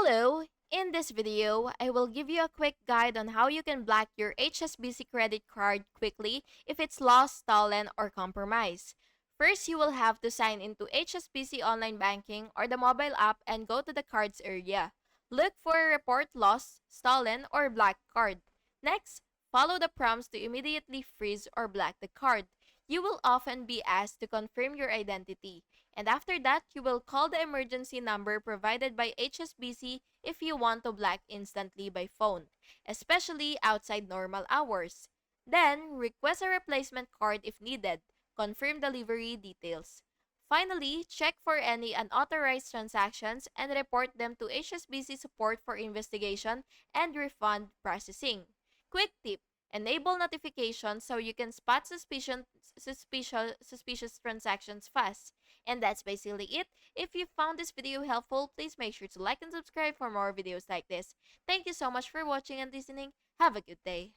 Hello! In this video, I will give you a quick guide on how you can block your HSBC credit card quickly if it's lost, stolen, or compromised. First, you will have to sign into HSBC online banking or the mobile app and go to the cards area. Look for report lost, stolen, or black card. Next, follow the prompts to immediately freeze or block the card. You will often be asked to confirm your identity. And after that, you will call the emergency number provided by HSBC if you want to block instantly by phone, especially outside normal hours. Then, request a replacement card if needed. Confirm delivery details. Finally, check for any unauthorized transactions and report them to HSBC support for investigation and refund processing. Quick tip: enable notifications so you can spot suspicious transactions fast. And that's basically it. If you found this video helpful, please make sure to like and subscribe for more videos like this. Thank you so much for watching and listening. Have a good day.